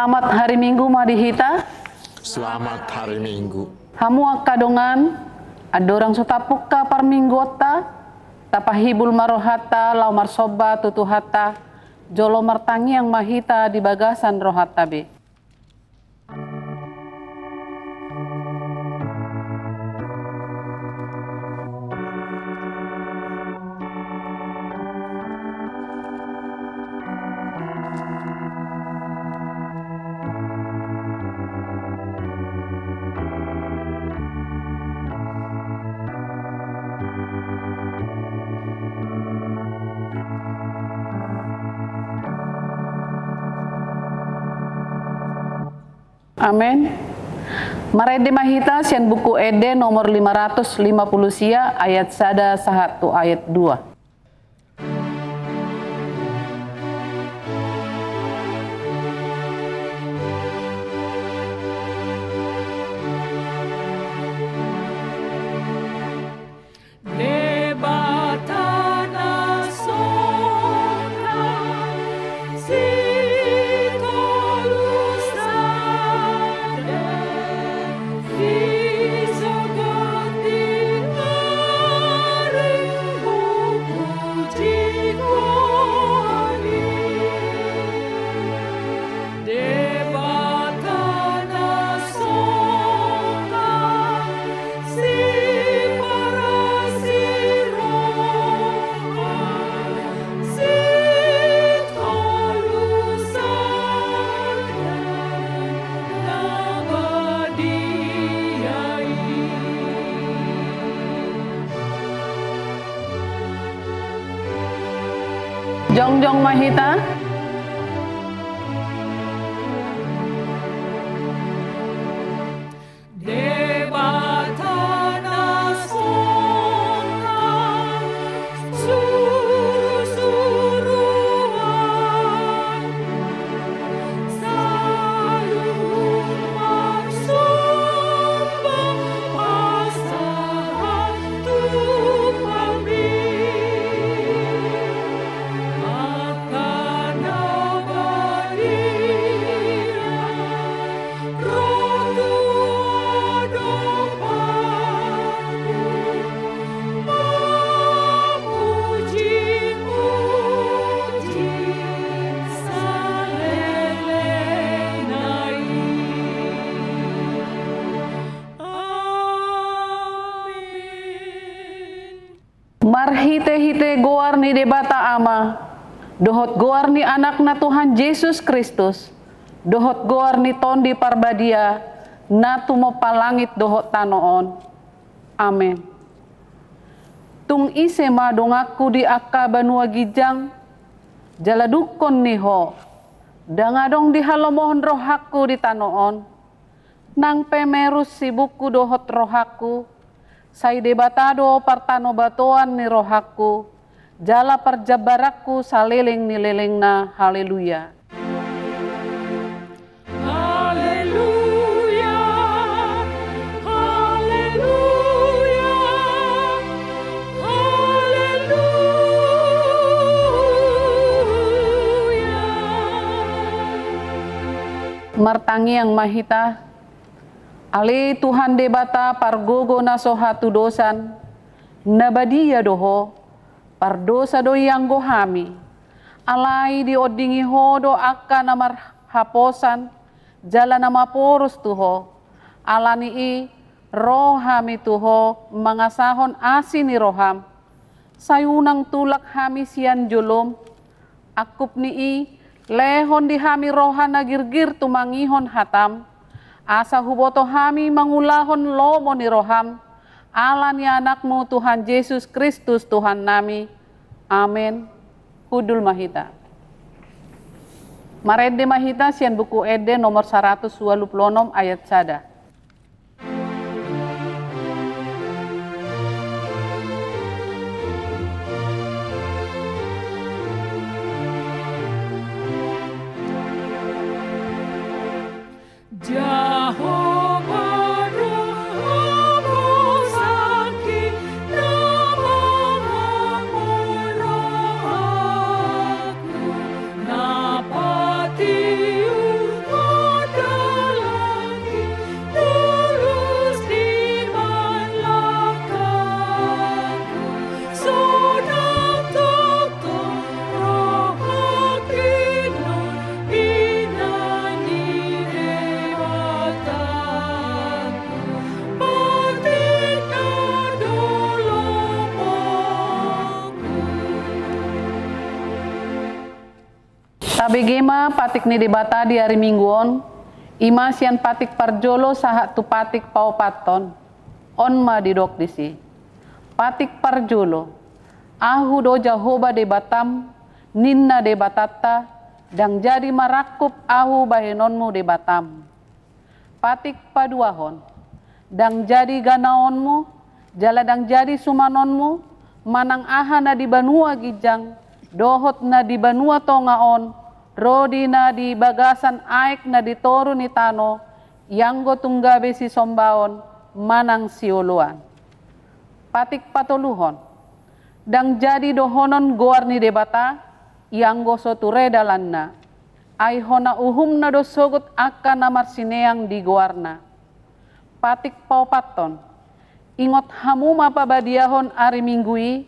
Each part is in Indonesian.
Selamat hari Minggu Madihita. Selamat hari Minggu. Hamu akadongan adorang sotapuka par minggota tapahibul marohata lau marsoba tutuhata jolo martangi yang mahita di bagasan rohata be. Amin. Marede mahita sian buku Ede nomor 550 sia ayat 1 ayat 2. Jongjong mahita. Marhite-hite goar ni debata ama, dohot goar ni anak na Tuhan Yesus Kristus, dohot goar ni tondi parbadia, na tumopa langit dohot tanoon. Amen. Tung ise madong aku di akka banua gijang, jaladukon ni ho, dangadong di halomohon rohaku di tanoon, nang pemerus sibuku dohot rohaku, sai debatado partano batoan ni rohaku, jala perjabaraku saliling ni lelengna. Haleluya. Haleluya. Haleluya. Haleluya. Martangi yang mahita, ale Tuhan debata pargogo na sohatu dosan, nabadia doho, pardosa do yang gohami, alai di odingi hodo akka namar haposan, jala nama porus tuho, alani i rohami tuho, mangasahon asini roham, sayunang tulak hami sian jolom, akup ni i, lehon di hami rohana girgir tumangihon hatam, asa huboto hami mangulahon lomo ni roham, ala ni anakmu Tuhan Yesus Kristus Tuhan nami. Amin. Kudul mahita. Marede mahita sian buku Ede nomor 126 ayat 1. Napati Abegema patik ni debata di hari mingguon, ima sian patik parjolo sahat tu patik paupaton, on ma didok disi. Patik parjolo, ahu do Jahoba debatam, ninna debatata, dang jadi marakup ahu bahenonmu debatam. Patik paduahon, dang jadi ganaonmu, jala dang jadi sumanonmu, manang aha na di banua gijang, dohot na di banua tongaon, rodi na di bagasan aik na di toru ni tano, yanggo tunggabe si sombaon, manang siuluan. Patik patoluhon, dang jadi dohonon goar ni debata, yanggo soture dalanna, ay hona uhum na dosogot akka na marsineang di goarna. Patik paupaton, ingot hamu mapabadiahon ari minggui,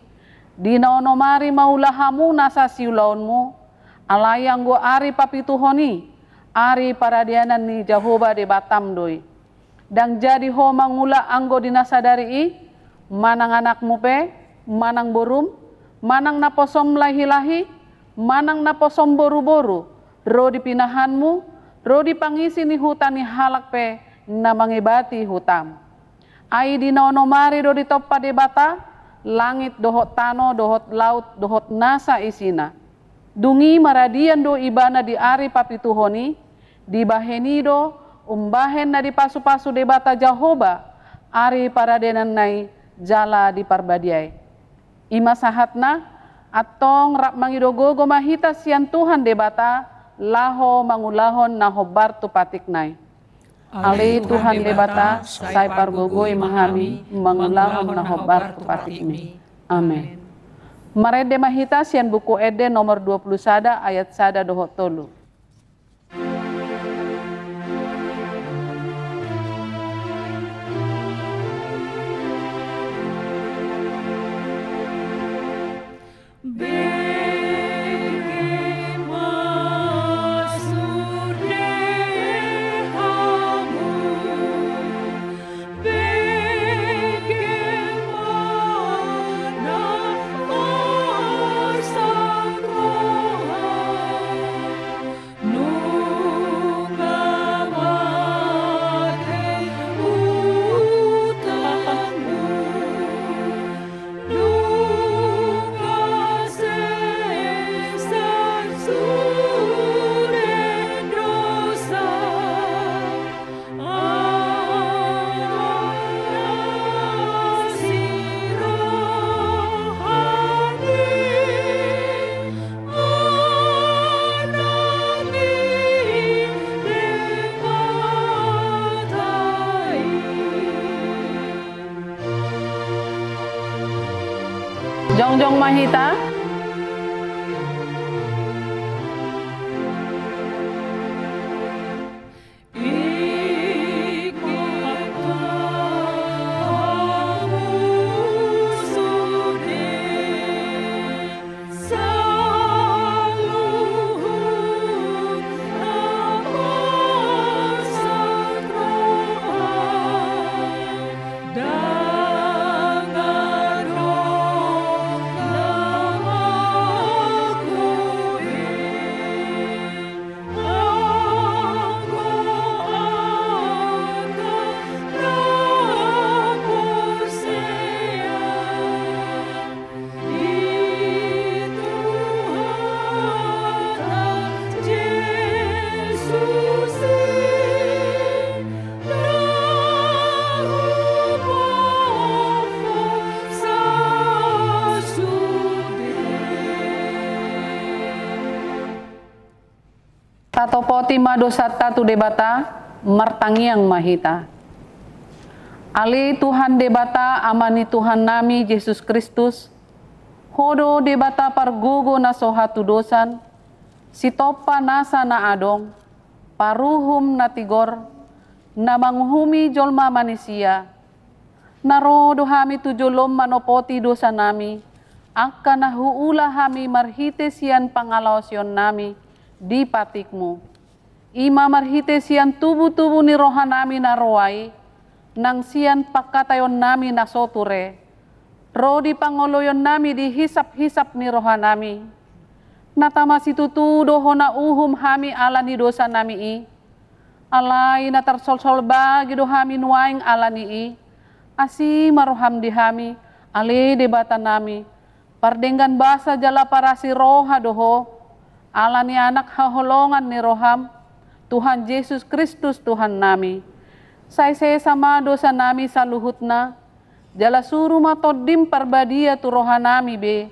di naonomari maulahamu nasa siulaonmu, alayang go ari papituhoni, ari paradianan ni Jahoba de Batam doi. Dang jadi ho mangula anggo dinasadari i, manang anakmu pe, manang borum, manang naposom lahi-lahi, manang naposom boru-boru, ro dipinahanmu, ro dipangisi ni hutan ni halak pe, na mangibati hutam. Ai di naonomari do ditoppa de bata, langit dohot tano, dohot laut, dohot nasa isina. Dungi maradian do ibana di ari papituhoni, di baheni do umbahen na di pasu-pasu debata Jahoba, ari paradenan nai jala di parbadiai. Ima sahatna, atong rap mangidogogo mahita sian Tuhan debata, laho mangulahon na hobar tu patik nai. Ali Tuhan debata, sai pargogoi mahami, mangulahon na hobar tu patik mi. Amen. Marede mahita sian buku Ede nomor 21 ayat 1 dohot tolu. Jongjong mahita, tatopoti madosata tu debata, martangiang mahita. Ali Tuhan debata amani Tuhan nami Yesus Kristus, hodo debata pargogo na sohatu dosan, sitopa nasa na adong, paruhum na tigor, na manghumi jolma manusia, narodo hami tu jolom manopoti dosa nami, akka na huula hami marhite sian pangalosyon nami, di patikmu. Ima marhite sian tubuh-tubuh ni rohanami na roai, nang sian pakatayon nami na soture, ro di pangoloyon nami di hisap-hisap ni rohanami, Natamasi tutu dohona uhum hami alani dosa nami i. Alai na tarsol-sol bagi do hami nuaing alani i. Asi maroham di hami, ale debatan nami. Pardenggan basa jala parasi roha doho. Alani anak haholongan ni roham. Tuhan Yesus Kristus Tuhan nami. Sai sama dosa nami saluhutna. Jala suruh matodim parbadia tu roha nami be.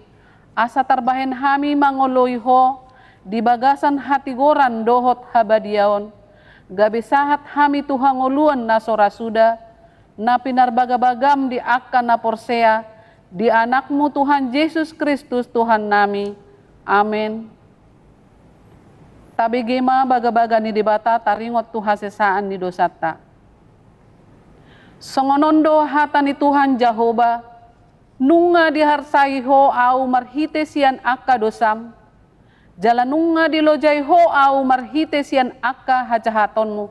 Asa tarbahen hami mangoloiho. Di bagasan hati goran dohot habadiaon. Gabe sahat hami Tuhan ngoluan na sorasuda. Na pinarbagabagam di akan na porsea. Di anakmu Tuhan Yesus Kristus Tuhan nami. Amin. Tabi gema baga-baga ni dibata taringot tu hasesaan ni dosata. Songonondo hata ni Tuhan Jehovah, nunga diharsai ho au marhite sian akka dosam, jalan nunga dilojai ho au marhite sian akka hajahatonmu,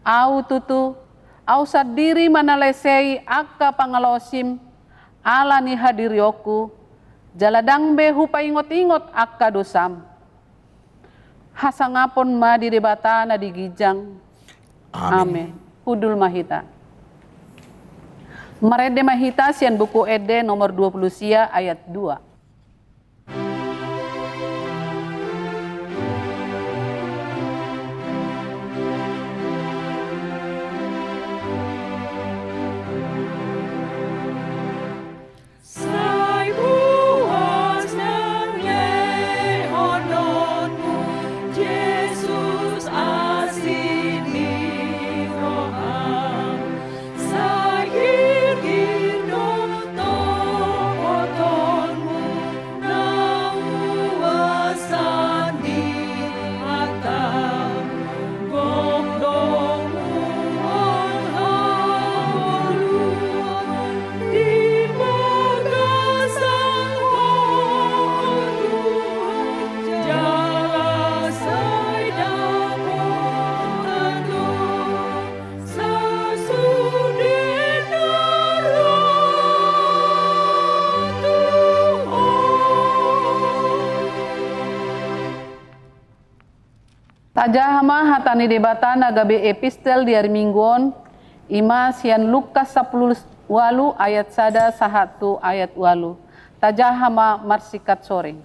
au tutu, au sadiri manalesei akka pangalosim, ala ni hadirioku, jaladang behu paingot-ingot akka dosam. Hasangapon ma di debata na digijang. Amin. Hudul mahita. Marede mahita sian buku Ede nomor 20 sia ayat 2. Tajahama hatani debata nagabe epistel diari mingguon ima sian Lukas 10 walu ayat sada sahatu ayat walu. Tajahama marsikat sore.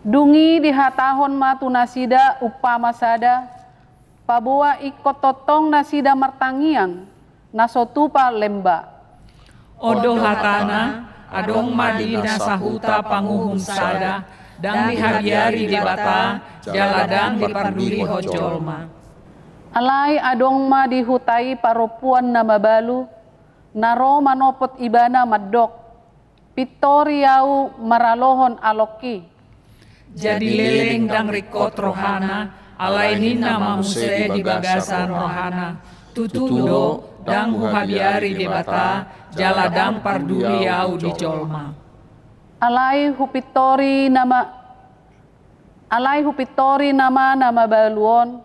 Dungi dihatahon matu nasida upama sada paboa ikot totong nasida martangiang nasotupa lemba. Odo hatana adong madina sahuta panguhum sada dan dihabiari debata jaladang diparduli hojolma. Alai adong ma dihutai paropuan na mabalu naro manopot ibana madok pitoriau maralohon aloki. Jadi leleng dang rikot rohana alai nina mamuse di bagasan rohana tutudo dang huhabiari debata jaladang parduli au di jolma. Alai hupitori nama baluon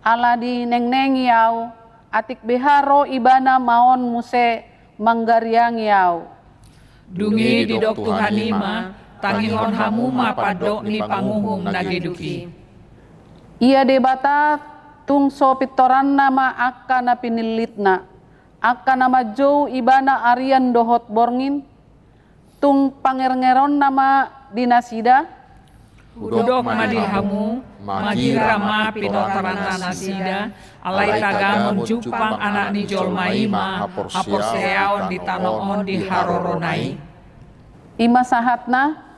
ala di neng yau atik beharo ibana maon muse manggariang yau. Dungi di dok Tuhanima tangihon hamuma padok ni panguhum nageduki. Ia debata tungso pitoran nama akka na pinilitna akka nama jou ibana arian dohot borngin tung pangerongeron nama dinasida udok madihamu magira ma pinotaran nasida alai tagamon jupang anak ni jolmaima haporseaon di tanoon di haroronai. Ima sahatna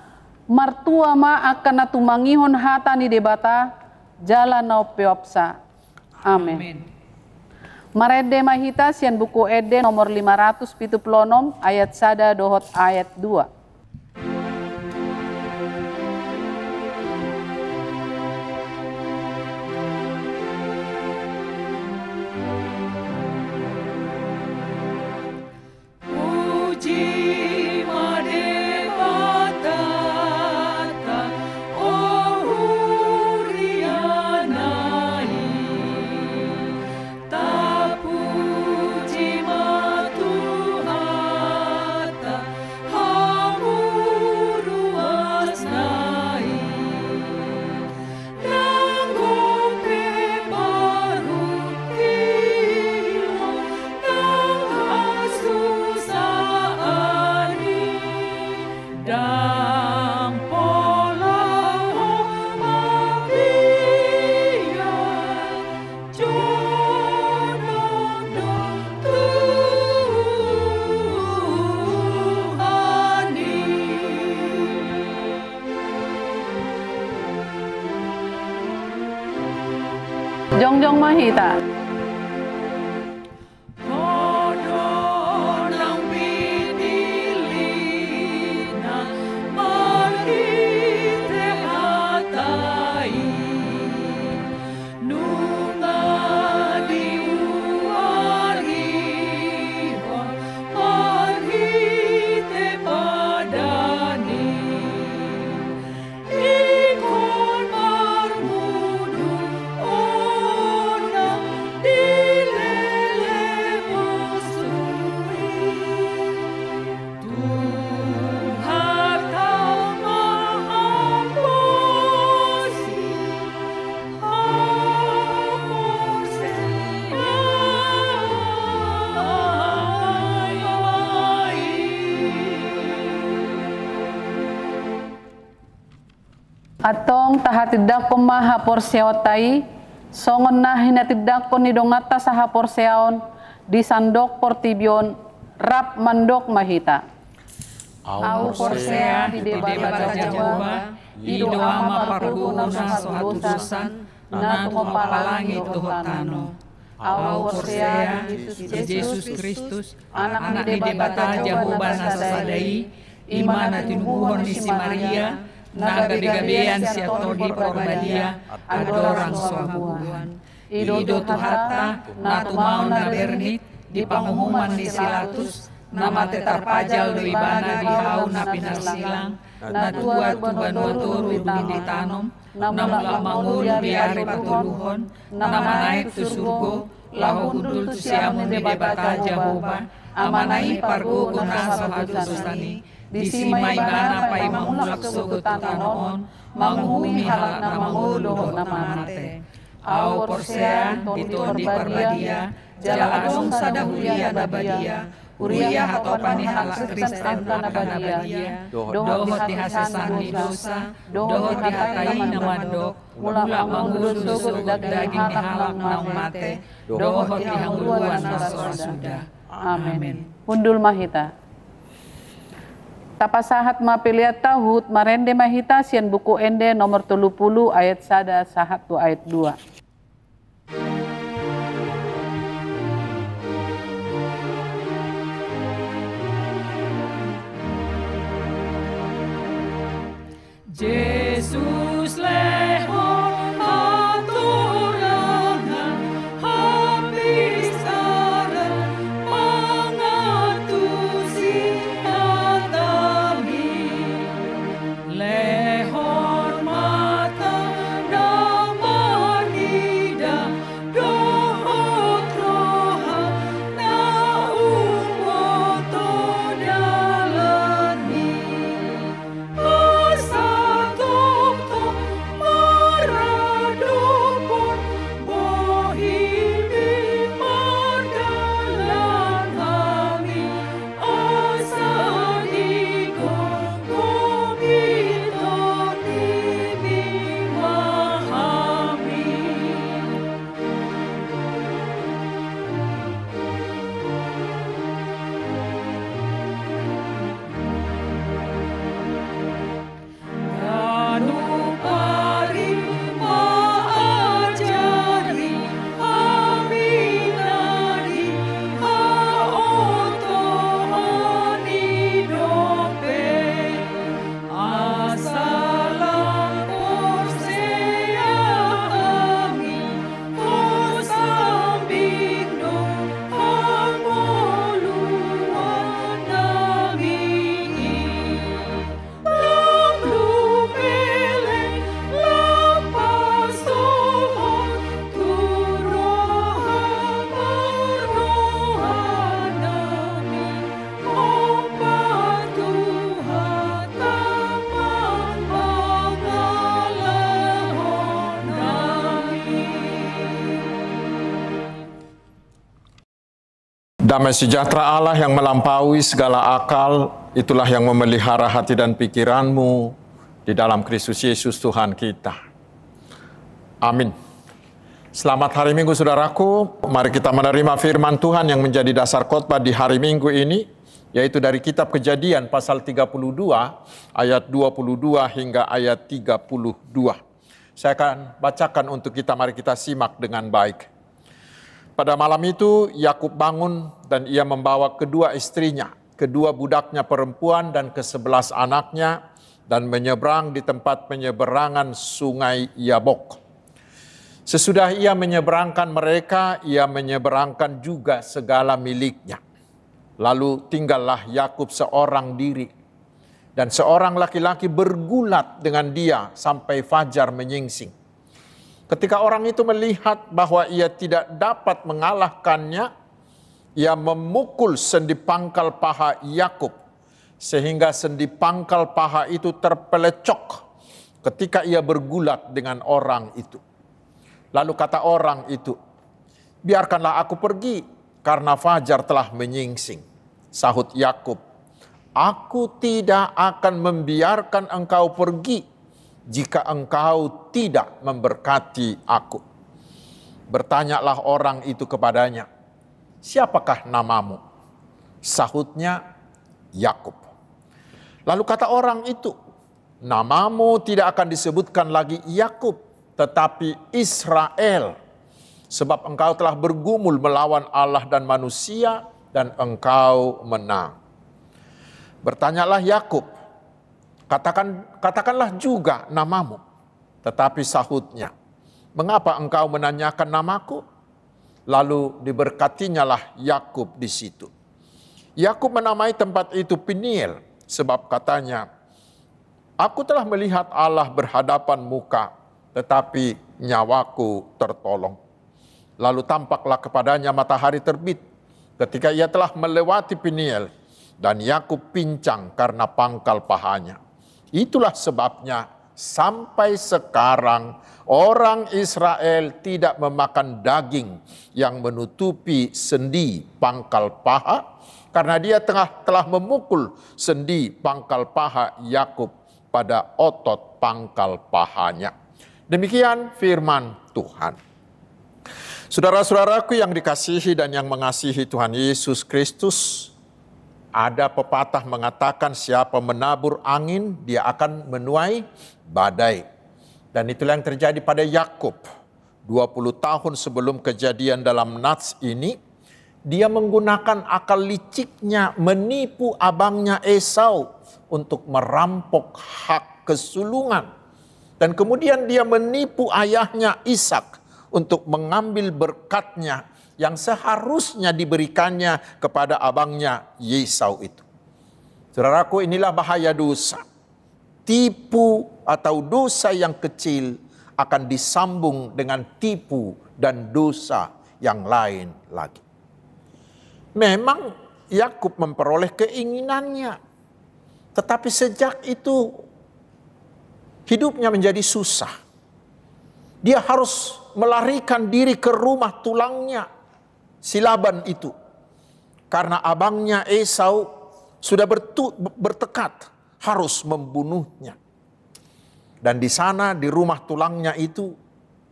martua ma akan natumangihon hata ni debata jala nau peopsa. Amin. Marede mahita sian buku Ede nomor 576 ayat sada dohot ayat 2. Hamu Jongjong Mahita. Atong tahatidak ko mahaporseotai, songon na hinatidak ko ni dongata sa haporseaon, di sandok portibion, rap mandok mahita. Au porsea di debata Jehovah, ido ama parguna sa hatusan, na tumapalangi tuhotano. Au porsea Jesus Kristus, anak di debata Jehovah na sasadai, ima na tinubuhon ni si Maria, na gabi-gabian siya todi porbadia, adorang suabuhan. Ido tuhata, na tumao na bernit, di pangumuman ni Silatus, na matetarpajal do ibana di hau na pinarsilang, na tuat tuban-waturu ditanom, na mula mangul biari patuluhon, na manaik tu surgo, lahu hudul tu siamun di debata Jehovah, amanai pargo guna sahadu susani, di simay bana pay mangulak sugot tanoon, manghumi halak na mangulo na mamate. Au porsea dito di parbadia, jaladong sadahulia dabadia, uriya hatopan ni halak Kristen kanabadia, dohot di hasesan di dosa, dohot di hatai na mandok, mula mangulo sugot daging ni halak na umate, dohot di hanguluan na sudah. Amen. Pundul Mahita. Tapasahat mapiliat tahut marende mahita sian buku ende nomor 30 ayat 1 sahatu ayat 2. Jesus lehon aturangan habis aran mangatusi atami lehon mata damanida dohot roha na umoto dalani Damai sejahtera Allah yang melampaui segala akal, itulah yang memelihara hati dan pikiranmu di dalam Kristus Yesus Tuhan kita. Amin. Selamat hari Minggu saudaraku, mari kita menerima firman Tuhan yang menjadi dasar khotbah di hari Minggu ini, yaitu dari kitab Kejadian pasal 32 ayat 22 hingga ayat 32. Saya akan bacakan untuk kita, mari kita simak dengan baik. Pada malam itu Yakub bangun dan ia membawa kedua istrinya, kedua budaknya perempuan dan ke-11 anaknya, dan menyeberang di tempat penyeberangan sungai Yabok. Sesudah ia menyeberangkan mereka, ia menyeberangkan juga segala miliknya. Lalu tinggallah Yakub seorang diri. Dan seorang laki-laki bergulat dengan dia sampai fajar menyingsing. Ketika orang itu melihat bahwa ia tidak dapat mengalahkannya, ia memukul sendi pangkal paha Yakub, sehingga sendi pangkal paha itu terpelecok ketika ia bergulat dengan orang itu. Lalu kata orang itu, "Biarkanlah aku pergi, karena fajar telah menyingsing." Sahut Yakub, "Aku tidak akan membiarkan engkau pergi jika engkau tidak memberkati aku." Bertanyalah orang itu kepadanya, "Siapakah namamu?" Sahutnya, "Yakub." Lalu kata orang itu, "Namamu tidak akan disebutkan lagi Yakub, tetapi Israel, sebab engkau telah bergumul melawan Allah dan manusia, dan engkau menang." Bertanyalah Yakub, "Katakanlah juga namamu." Tetapi sahutnya, "Mengapa engkau menanyakan namaku?" Lalu diberkatinyalah Yakub di situ. Yakub menamai tempat itu Peniel, sebab katanya, "Aku telah melihat Allah berhadapan muka, tetapi nyawaku tertolong." Lalu tampaklah kepadanya matahari terbit ketika ia telah melewati Peniel, dan Yakub pincang karena pangkal pahanya. Itulah sebabnya sampai sekarang orang Israel tidak memakan daging yang menutupi sendi pangkal paha, karena dia telah memukul sendi pangkal paha Yakub pada otot pangkal pahanya. Demikian firman Tuhan. Saudara-saudaraku yang dikasihi dan yang mengasihi Tuhan Yesus Kristus, ada pepatah mengatakan siapa menabur angin, dia akan menuai badai. Dan itulah yang terjadi pada Yakub. 20 tahun sebelum kejadian dalam Nats ini, dia menggunakan akal liciknya menipu abangnya Esau untuk merampok hak kesulungan. Dan kemudian dia menipu ayahnya Ishak untuk mengambil berkatnya yang seharusnya diberikannya kepada abangnya Yesau itu. Saudaraku, inilah bahaya dosa. Tipu atau dosa yang kecil akan disambung dengan tipu dan dosa yang lain lagi. Memang Yakub memperoleh keinginannya, tetapi sejak itu hidupnya menjadi susah. Dia harus melarikan diri ke rumah tulangnya, si Laban itu, karena abangnya Esau sudah bertekad harus membunuhnya. Dan di sana, di rumah tulangnya itu,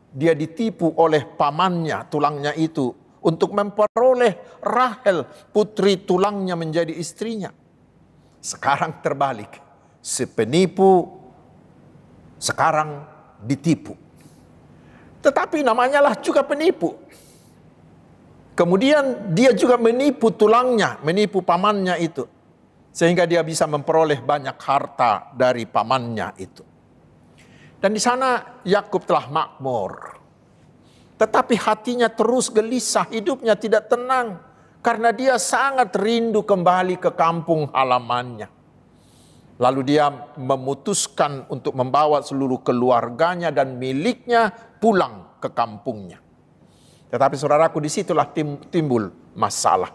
dia ditipu oleh pamannya tulangnya itu untuk memperoleh Rahel, putri tulangnya, menjadi istrinya. Sekarang terbalik, si penipu sekarang ditipu. Tetapi namanya lah juga penipu. Kemudian dia juga menipu tulangnya, menipu pamannya itu. Sehingga dia bisa memperoleh banyak harta dari pamannya itu. Dan di sana Yakub telah makmur. Tetapi hatinya terus gelisah, hidupnya tidak tenang. Karena dia sangat rindu kembali ke kampung halamannya. Lalu dia memutuskan untuk membawa seluruh keluarganya dan miliknya pulang ke kampungnya. Tetapi saudaraku, disitulah timbul masalah.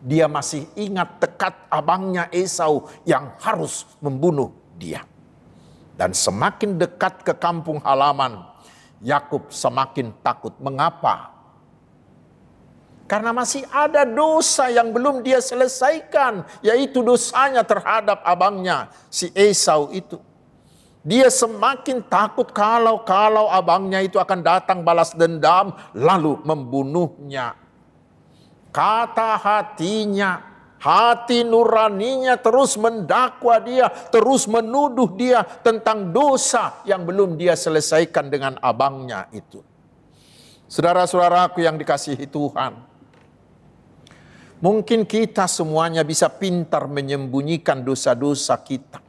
Dia masih ingat tekad abangnya Esau yang harus membunuh dia. Dan semakin dekat ke kampung halaman, Yakub semakin takut. Mengapa? Karena masih ada dosa yang belum dia selesaikan, yaitu dosanya terhadap abangnya, si Esau itu. Dia semakin takut kalau abangnya itu akan datang balas dendam lalu membunuhnya. Kata hatinya, Hati nuraninya terus mendakwa dia, terus menuduh dia tentang dosa yang belum dia selesaikan dengan abangnya itu. Saudara-saudaraku yang dikasihi Tuhan, mungkin kita semuanya bisa pintar menyembunyikan dosa-dosa kita.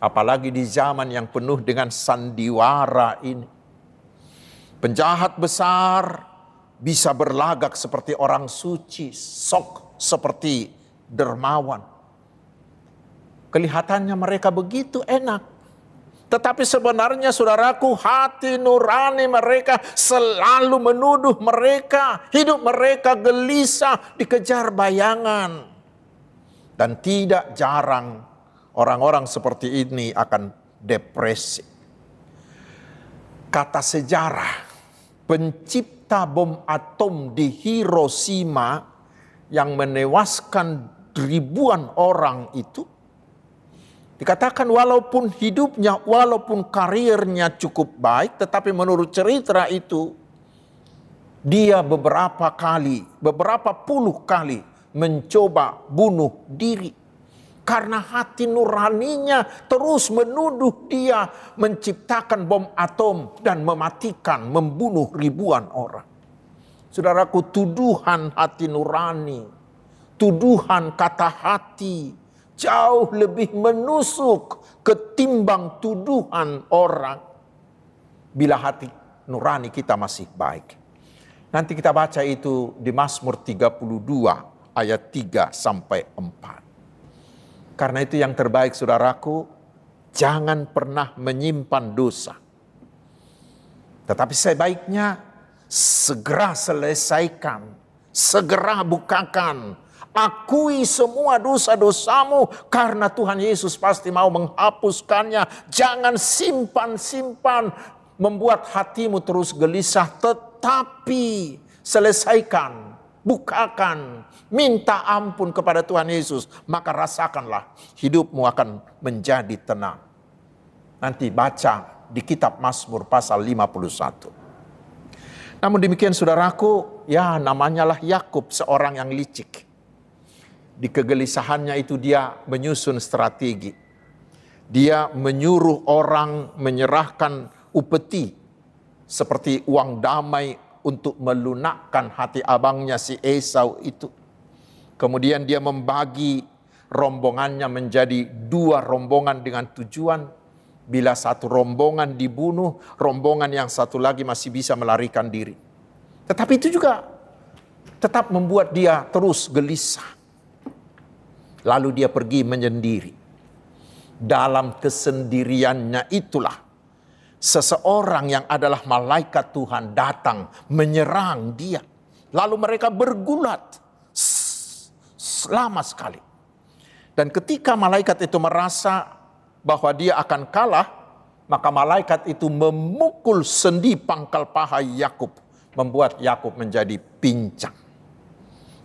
Apalagi di zaman yang penuh dengan sandiwara ini. Penjahat besar bisa berlagak seperti orang suci, sok seperti dermawan. Kelihatannya mereka begitu enak. Tetapi sebenarnya saudaraku, hati nurani mereka selalu menuduh mereka. Hidup mereka gelisah, dikejar bayangan. Dan tidak jarang orang-orang seperti ini akan depresi. Kata sejarah, pencipta bom atom di Hiroshima yang menewaskan ribuan orang itu, dikatakan walaupun hidupnya, walaupun karirnya cukup baik, tetapi menurut cerita itu, dia beberapa puluh kali mencoba bunuh diri. Karena hati nuraninya terus menuduh dia menciptakan bom atom dan mematikan, membunuh ribuan orang. Saudaraku, tuduhan hati nurani, tuduhan kata hati jauh lebih menusuk ketimbang tuduhan orang. Bila hati nurani kita masih baik. Nanti kita baca itu di Mazmur 32 ayat 3 sampai 4. Karena itu yang terbaik saudaraku, jangan pernah menyimpan dosa. Tetapi sebaiknya segera selesaikan, segera bukakan. Akui semua dosa-dosamu karena Tuhan Yesus pasti mau menghapuskannya. Jangan simpan-simpan membuat hatimu terus gelisah, tetapi selesaikan, bukakan, minta ampun kepada Tuhan Yesus, maka rasakanlah hidupmu akan menjadi tenang. Nanti baca di kitab Mazmur pasal 51. Namun demikian saudaraku, ya namanya lah Yakub, seorang yang licik. Di kegelisahannya itu dia menyusun strategi. Dia menyuruh orang menyerahkan upeti seperti uang damai untuk melunakkan hati abangnya si Esau itu. Kemudian dia membagi rombongannya menjadi 2 rombongan dengan tujuan. Bila satu rombongan dibunuh, rombongan yang satu lagi masih bisa melarikan diri. Tetapi itu juga tetap membuat dia terus gelisah. Lalu dia pergi menyendiri. Dalam kesendiriannya itulah seseorang yang adalah malaikat Tuhan datang menyerang dia. Lalu mereka bergulat lama sekali. Dan ketika malaikat itu merasa bahwa dia akan kalah, maka malaikat itu memukul sendi pangkal paha Yakub, membuat Yakub menjadi pincang.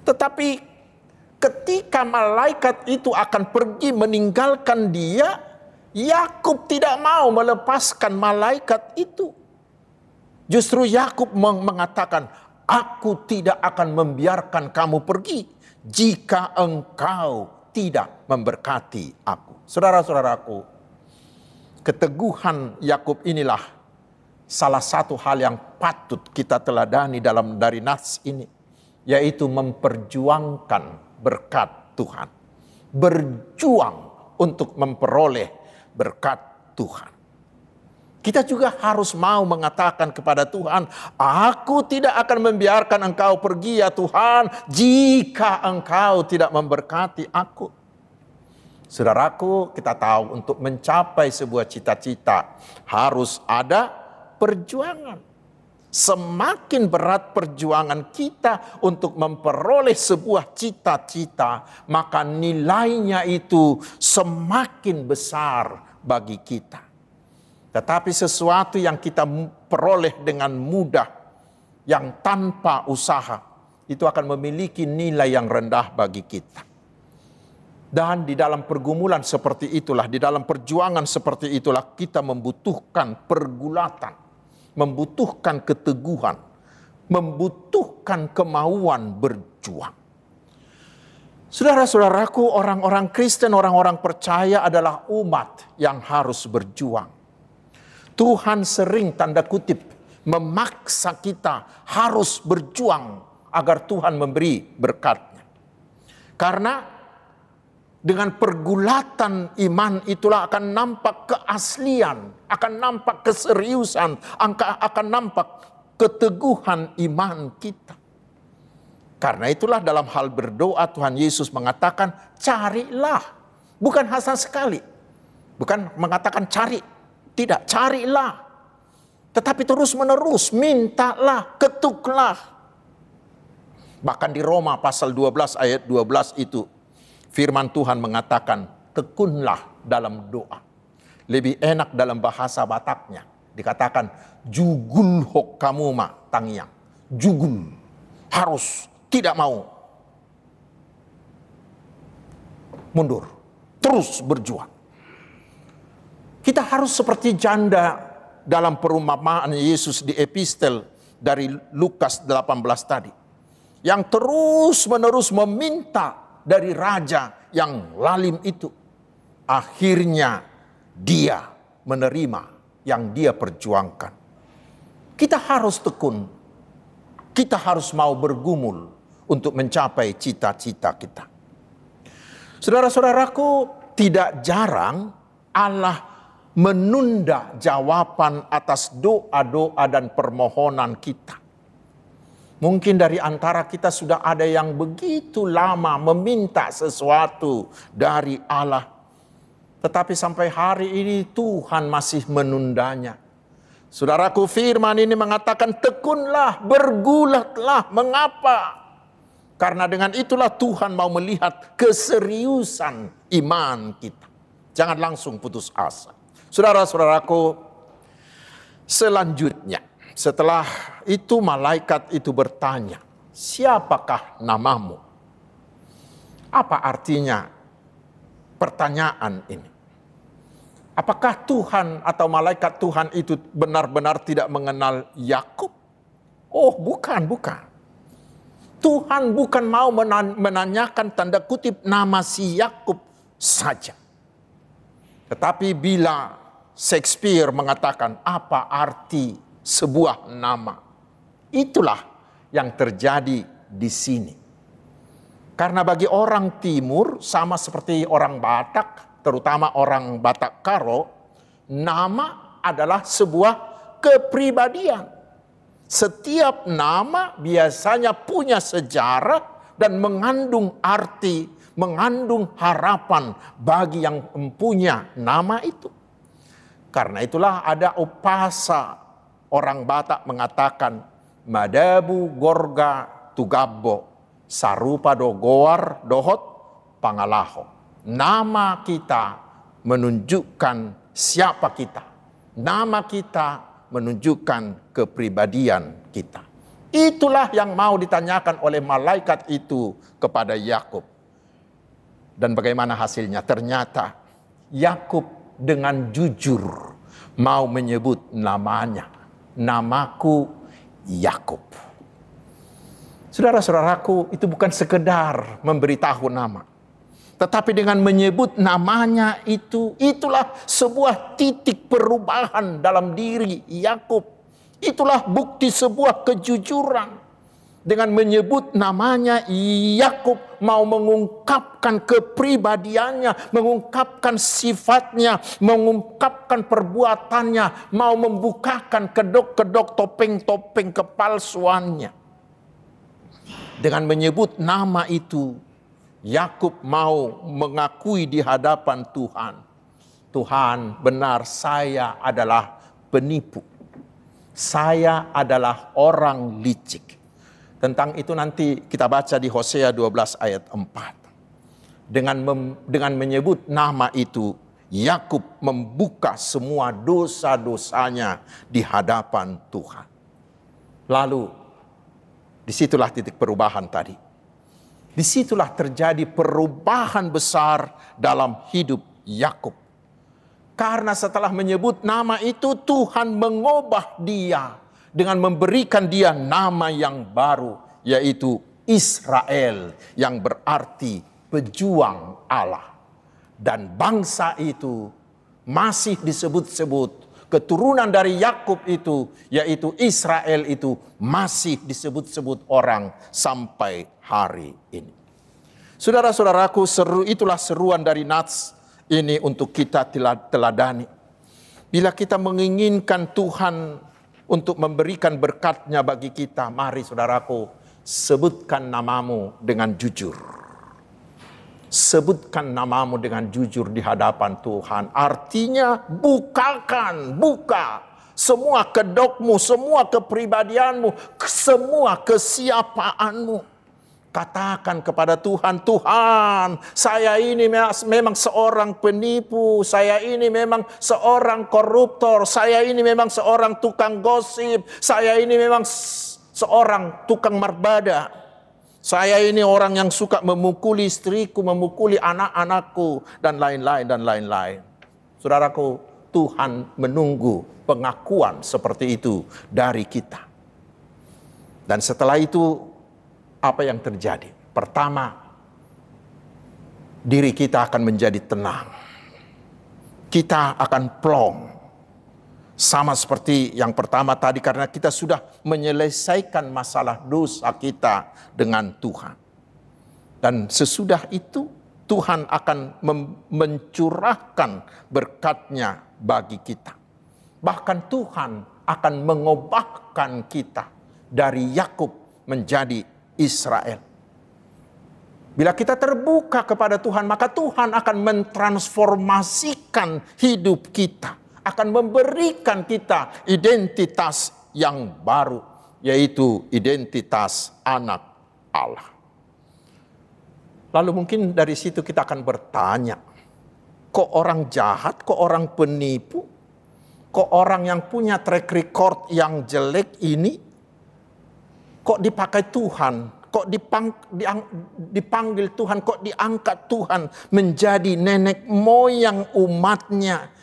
Tetapi ketika malaikat itu akan pergi meninggalkan dia, Yakub tidak mau melepaskan malaikat itu. Justru Yakub mengatakan, aku tidak akan membiarkan kamu pergi jika engkau tidak memberkati aku. Saudara-saudaraku, keteguhan Yakub inilah salah satu hal yang patut kita teladani dari nas ini, yaitu memperjuangkan berkat Tuhan. Berjuang untuk memperoleh berkat Tuhan. Kita juga harus mau mengatakan kepada Tuhan, aku tidak akan membiarkan engkau pergi ya Tuhan, jika engkau tidak memberkati aku. Saudaraku, kita tahu untuk mencapai sebuah cita-cita harus ada perjuangan. Semakin berat perjuangan kita untuk memperoleh sebuah cita-cita, maka nilainya itu semakin besar bagi kita. Tetapi sesuatu yang kita peroleh dengan mudah, yang tanpa usaha, itu akan memiliki nilai yang rendah bagi kita. Dan di dalam pergumulan seperti itulah, di dalam perjuangan seperti itulah kita membutuhkan pergulatan, membutuhkan keteguhan, membutuhkan kemauan berjuang. Saudara-saudaraku, orang-orang Kristen, orang-orang percaya adalah umat yang harus berjuang. Tuhan sering tanda kutip memaksa kita harus berjuang agar Tuhan memberi berkat-Nya. Karena dengan pergulatan iman itulah akan nampak keaslian, akan nampak keseriusan, akan nampak keteguhan iman kita. Karena itulah dalam hal berdoa Tuhan Yesus mengatakan carilah. Bukan hanya sekali. Bukan mengatakan cari. Tidak, carilah. Tetapi terus menerus mintalah, ketuklah. Bahkan di Roma pasal 12 ayat 12 itu firman Tuhan mengatakan tekunlah dalam doa. Lebih enak dalam bahasa Bataknya dikatakan jugul hok kamu ma tangiang. Jugul, harus, tidak mau mundur, terus berjuang. Kita harus seperti janda dalam perumpamaan Yesus di epistel dari Lukas 18 tadi. Yang terus menerus meminta dari raja yang lalim itu. Akhirnya dia menerima yang dia perjuangkan. Kita harus tekun. Kita harus mau bergumul untuk mencapai cita-cita kita. Saudara-saudaraku, tidak jarang Allah menunda jawaban atas doa-doa dan permohonan kita. Mungkin dari antara kita sudah ada yang begitu lama meminta sesuatu dari Allah. Tetapi sampai hari ini Tuhan masih menundanya. Saudaraku, firman ini mengatakan tekunlah, bergulatlah. Mengapa? Karena dengan itulah Tuhan mau melihat keseriusan iman kita. Jangan langsung putus asa. Saudara-saudaraku, selanjutnya setelah itu malaikat itu bertanya, siapakah namamu? Apa artinya pertanyaan ini? Apakah Tuhan atau malaikat Tuhan itu benar-benar tidak mengenal Yakub? Oh, bukan. Tuhan bukan mau menanyakan tanda kutip nama si Yakub saja. Tetapi bila Shakespeare mengatakan apa arti sebuah nama, itulah yang terjadi di sini. Karena bagi orang Timur, sama seperti orang Batak, terutama orang Batak Karo, nama adalah sebuah kepribadian. Setiap nama biasanya punya sejarah dan mengandung arti, mengandung harapan bagi yang mempunyai nama itu. Karena itulah ada upasa orang Batak mengatakan madabu gorga tugabbo sarupa dogoar dohot pangalaho. Nama kita menunjukkan siapa kita. Nama kita menunjukkan kepribadian kita. Itulah yang mau ditanyakan oleh malaikat itu kepada Yakub. Dan bagaimana hasilnya? Ternyata Yakub dengan jujur mau menyebut namanya. Namaku Yakub. Saudara-saudaraku, itu bukan sekedar memberitahu nama. Tetapi dengan menyebut namanya itulah sebuah titik perubahan dalam diri Yakub. Itulah bukti sebuah kejujuran. Dengan menyebut namanya, Yakub mau mengungkapkan kepribadiannya, mengungkapkan sifatnya, mengungkapkan perbuatannya, mau membukakan kedok-kedok topeng-topeng kepalsuannya. Dengan menyebut nama itu, Yakub mau mengakui di hadapan Tuhan. Tuhan, benar saya adalah penipu. Saya adalah orang licik. Tentang itu nanti kita baca di Hosea 12 ayat 4. Dengan menyebut nama itu, Yakub membuka semua dosa-dosanya di hadapan Tuhan. Lalu, disitulah titik perubahan tadi. Disitulah terjadi perubahan besar dalam hidup Yakub. Karena setelah menyebut nama itu, Tuhan mengubah dia dengan memberikan dia nama yang baru, yaitu Israel, yang berarti pejuang Allah. Dan bangsa itu masih disebut-sebut, keturunan dari Yakub itu, yaitu Israel itu, masih disebut-sebut orang sampai hari ini. Saudara-saudaraku, itulah seruan dari Nats ini untuk kita teladani. Bila kita menginginkan Tuhan untuk memberikan berkat-Nya bagi kita, mari saudaraku, sebutkan namamu dengan jujur. Sebutkan namamu dengan jujur di hadapan Tuhan. Artinya buka semua kedokmu, semua kepribadianmu, semua kesiapaanmu. Katakan kepada Tuhan, Tuhan, saya ini memang seorang penipu, saya ini memang seorang koruptor, saya ini memang seorang tukang gosip, saya ini memang seorang tukang marbada. Saya ini orang yang suka memukuli istriku, memukuli anak-anakku, dan lain-lain. Saudaraku, Tuhan menunggu pengakuan seperti itu dari kita. Dan setelah itu, apa yang terjadi? Pertama, diri kita akan menjadi tenang. Kita akan plong. Sama seperti yang pertama tadi, karena kita sudah menyelesaikan masalah dosa kita dengan Tuhan. Dan sesudah itu Tuhan akan mencurahkan berkat-Nya bagi kita. Bahkan Tuhan akan mengubahkan kita dari Yakub menjadi Israel. Bila kita terbuka kepada Tuhan, maka Tuhan akan mentransformasikan hidup kita. Akan memberikan kita identitas yang baru, yaitu identitas anak Allah. Lalu mungkin dari situ kita akan bertanya, kok orang jahat, kok orang penipu, kok orang yang punya track record yang jelek ini, kok dipakai Tuhan, kok dipanggil Tuhan, kok diangkat Tuhan menjadi nenek moyang umatnya,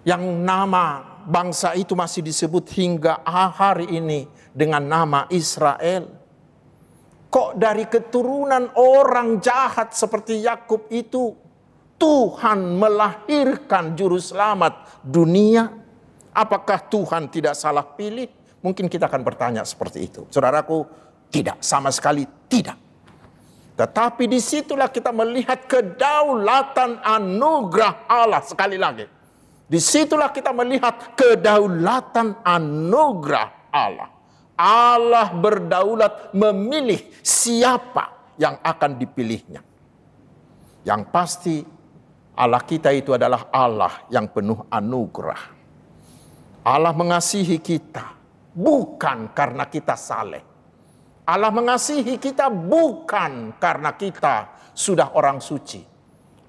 yang nama bangsa itu masih disebut hingga hari ini dengan nama Israel. Kok dari keturunan orang jahat seperti Yakub itu Tuhan melahirkan juru selamat dunia? Apakah Tuhan tidak salah pilih? Mungkin kita akan bertanya seperti itu. Saudaraku, tidak, sama sekali tidak. Tetapi disitulah kita melihat kedaulatan anugerah Allah. Sekali lagi, disitulah kita melihat kedaulatan anugerah Allah. Allah berdaulat memilih siapa yang akan dipilihnya. Yang pasti Allah kita itu adalah Allah yang penuh anugerah. Allah mengasihi kita bukan karena kita saleh. Allah mengasihi kita bukan karena kita sudah orang suci.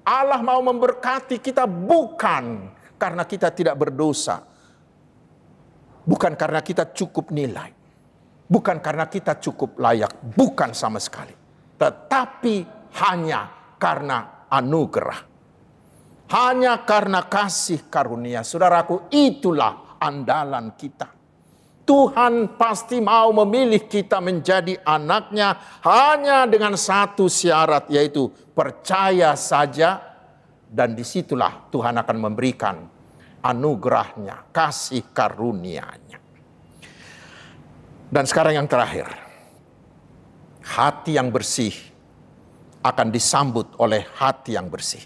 Allah mau memberkati kita bukan karena kita tidak berdosa. Bukan karena kita cukup nilai. Bukan karena kita cukup layak. Bukan sama sekali. Tetapi hanya karena anugerah. Hanya karena kasih karunia. Saudaraku, itulah andalan kita. Tuhan pasti mau memilih kita menjadi anaknya hanya dengan satu syarat, yaitu percaya saja. Dan disitulah Tuhan akan memberikan anugerahnya, kasih karunia-Nya. Dan sekarang yang terakhir, hati yang bersih akan disambut oleh hati yang bersih.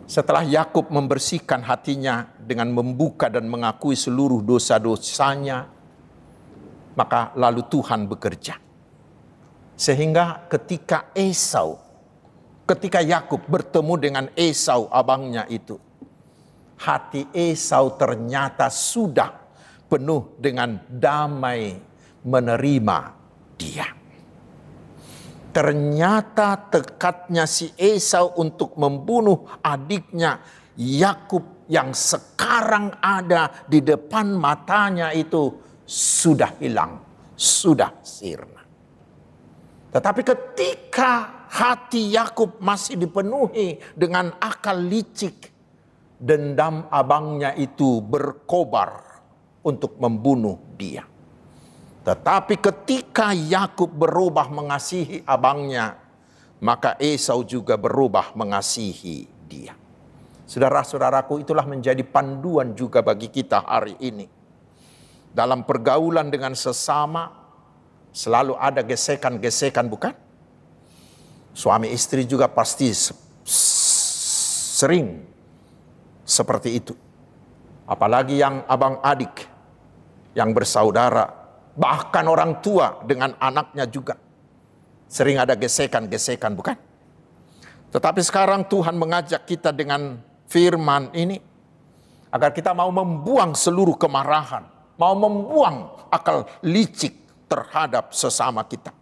Setelah Yakub membersihkan hatinya dengan membuka dan mengakui seluruh dosa-dosanya, maka lalu Tuhan bekerja. Sehingga ketika Yakub bertemu dengan Esau abangnya itu, hati Esau ternyata sudah penuh dengan damai menerima dia. Ternyata tekadnya si Esau untuk membunuh adiknya Yakub yang sekarang ada di depan matanya itu sudah hilang, sudah sirna. Tetapi ketika hati Yakub masih dipenuhi dengan akal licik, dendam abangnya itu berkobar untuk membunuh dia. Tetapi ketika Yakub berubah mengasihi abangnya, maka Esau juga berubah mengasihi dia. Saudara-saudaraku, itulah menjadi panduan juga bagi kita hari ini. Dalam pergaulan dengan sesama, selalu ada gesekan-gesekan, bukan? Suami istri juga pasti sering seperti itu. Apalagi yang abang adik, yang bersaudara, bahkan orang tua dengan anaknya juga. Sering ada gesekan-gesekan, bukan? Tetapi sekarang Tuhan mengajak kita dengan firman ini, agar kita mau membuang seluruh kemarahan, mau membuang akal licik terhadap sesama kita.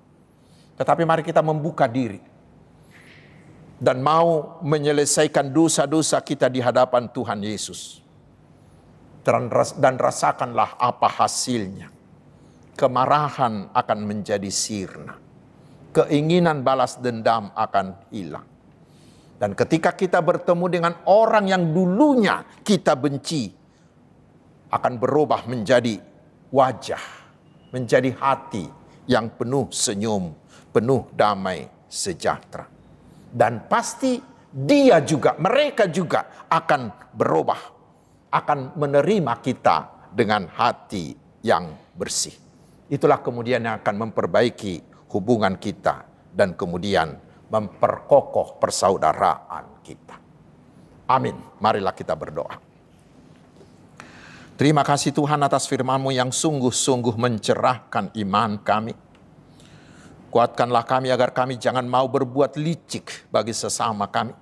Tetapi mari kita membuka diri dan mau menyelesaikan dosa-dosa kita di hadapan Tuhan Yesus. Dan rasakanlah apa hasilnya. Kemarahan akan menjadi sirna. Keinginan balas dendam akan hilang. Dan ketika kita bertemu dengan orang yang dulunya kita benci, akan berubah menjadi wajah, menjadi hati yang penuh senyum, penuh damai sejahtera. Dan pasti dia juga, mereka juga akan berubah, akan menerima kita dengan hati yang bersih. Itulah kemudian yang akan memperbaiki hubungan kita dan kemudian memperkokoh persaudaraan kita. Amin. Marilah kita berdoa. Terima kasih Tuhan atas firman-Mu yang sungguh-sungguh mencerahkan iman kami. Kuatkanlah kami agar kami jangan mau berbuat licik bagi sesama kami.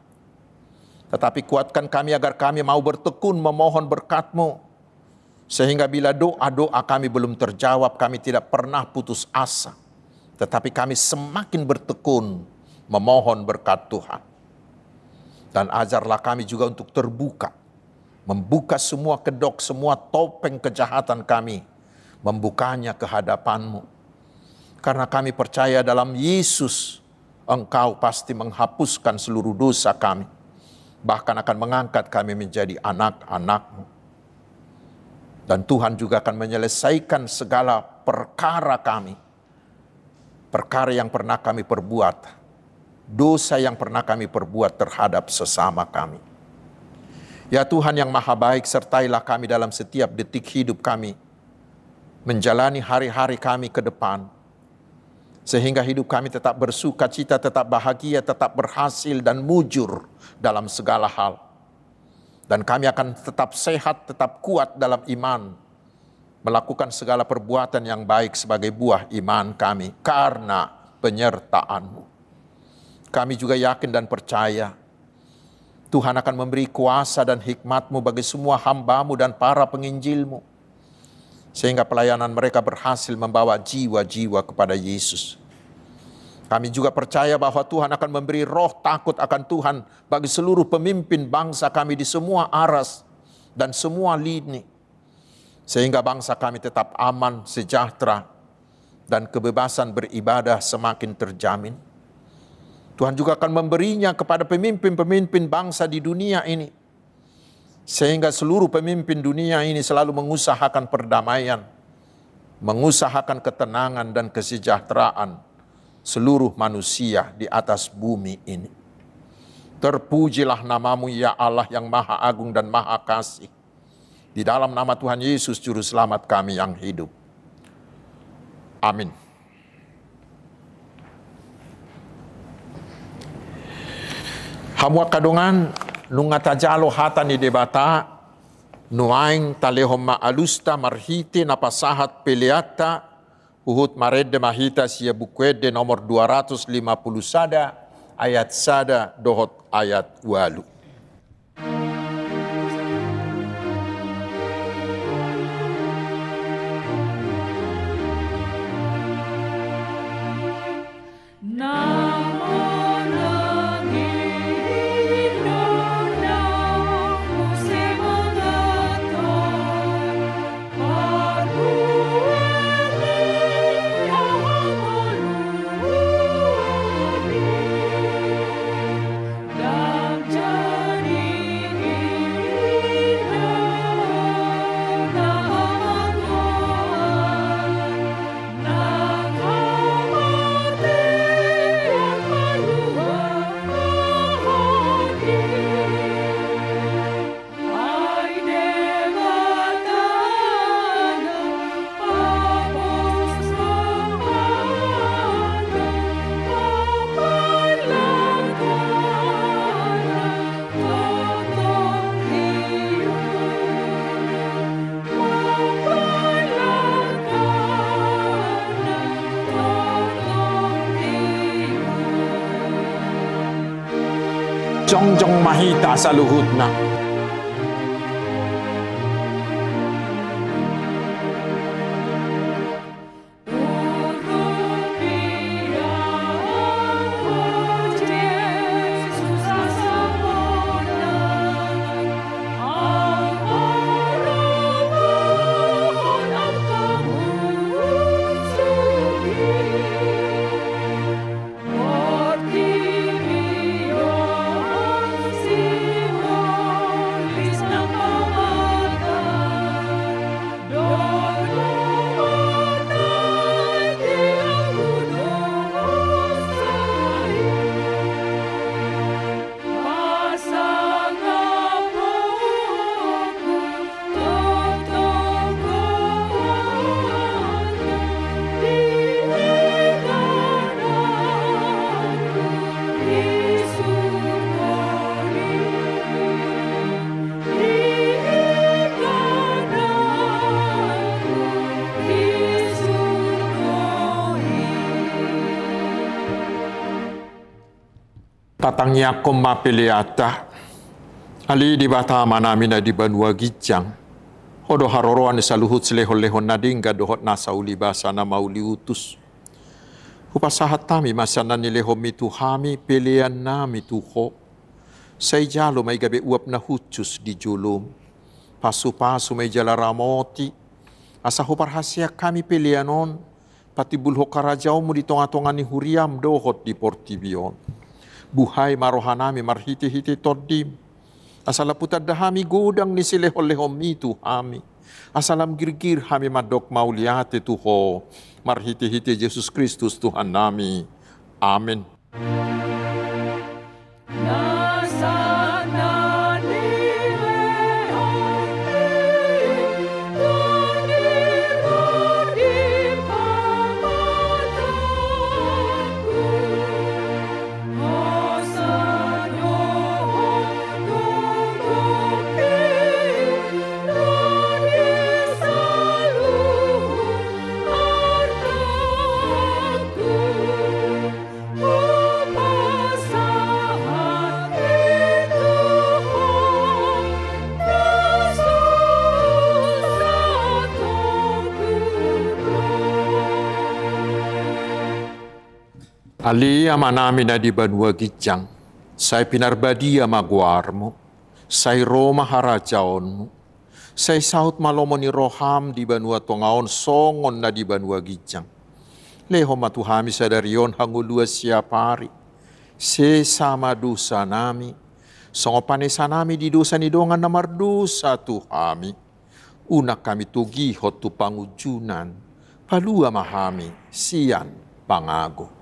Tetapi kuatkan kami agar kami mau bertekun memohon berkat-Mu. Sehingga bila doa-doa kami belum terjawab, kami tidak pernah putus asa. Tetapi kami semakin bertekun memohon berkat Tuhan. Dan ajarlah kami juga untuk terbuka. Membuka semua kedok, semua topeng kejahatan kami. Membukanya ke hadapan-Mu. Karena kami percaya dalam Yesus, Engkau pasti menghapuskan seluruh dosa kami. Bahkan akan mengangkat kami menjadi anak-anak-Mu. Dan Tuhan juga akan menyelesaikan segala perkara kami. Perkara yang pernah kami perbuat. Dosa yang pernah kami perbuat terhadap sesama kami. Ya Tuhan yang maha baik, sertailah kami dalam setiap detik hidup kami. Menjalani hari-hari kami ke depan. Sehingga hidup kami tetap bersuka cita, tetap bahagia, tetap berhasil dan mujur dalam segala hal. Dan kami akan tetap sehat, tetap kuat dalam iman. Melakukan segala perbuatan yang baik sebagai buah iman kami. Karena penyertaan-Mu. Kami juga yakin dan percaya Tuhan akan memberi kuasa dan hikmat-Mu bagi semua hamba-Mu dan para penginjil-Mu. Sehingga pelayanan mereka berhasil membawa jiwa-jiwa kepada Yesus. Kami juga percaya bahwa Tuhan akan memberi roh takut akan Tuhan bagi seluruh pemimpin bangsa kami di semua aras dan semua lini. Sehingga bangsa kami tetap aman, sejahtera, dan kebebasan beribadah semakin terjamin. Tuhan juga akan memberinya kepada pemimpin-pemimpin bangsa di dunia ini. Sehingga seluruh pemimpin dunia ini selalu mengusahakan perdamaian, mengusahakan ketenangan dan kesejahteraan seluruh manusia di atas bumi ini. Terpujilah nama-Mu ya Allah yang maha agung dan maha kasih. Di dalam nama Tuhan Yesus Juru Selamat kami yang hidup. Amin. Hamuat kadongan nunga tajalo hatani debata nuaing talehom ma'alusta marhiti napasahat peleata uhut marede mahita siya bukwede nomor 250 sada ayat sada dohot ayat walu. Jauh jongjong mahita saluhutna. Tatangnya koma piliata, ali di bata manami na di Banua Gijang, hodo haroroan saluhut selehon-lehon nadingga dohot nasa uli basa na mauli utus. Hupasahat tami masana nilehom mitu hami pilihan nami tuho, say jalo may gabi uap na hucus di julum, pasu-pasu may jala ramoti, asa huparhasya kami pilihanon, pati bulho karajao mo di tonga-tonga ni huriam dohot di Portibion. Buhay marohanami marhiti-hiti todim. Asala putad dahami gudang ni silehol-lehom itu hami. Asalam girgir hami madok mauliate tuho. Marhiti-hiti Yesus Kristus Tuhan nami. Amin. Ali amanami na di Banua Gijang, say pinarbadia magwarmo, say Roma harajaonmo, say saut malomo ni Roham di Banua Tongaon songon na di Banua Gijang. Leho matuhami sa darion hangulua siapari, se sama dusa nami, songopanesa nami di dosa ni dongan na mardusa tuhami, unak kami tugihot tu pangujunan, palua mahami, sian pangago.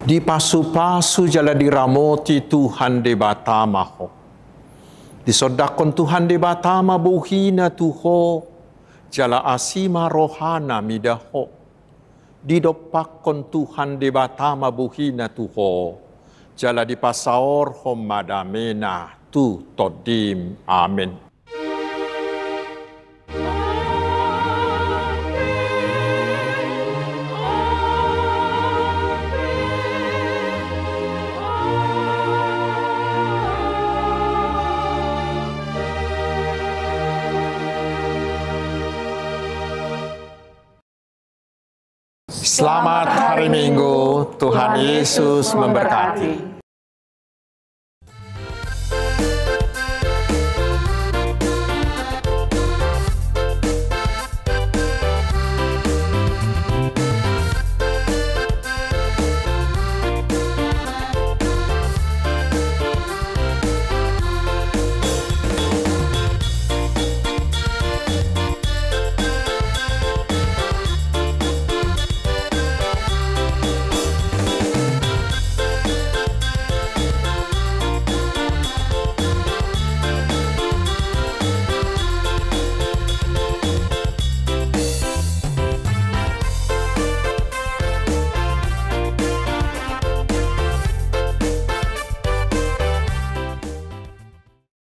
Di pasu-pasu jala diramoti Tuhan de batamaho. Di sodakon Tuhan de batama buhina tuho. Jala asima rohana midaho. Di dopakon Tuhan de batama buhina tuho. Jala di pasaor homadamena tu todim. Amin. Selamat hari Minggu, Tuhan Yesus memberkati.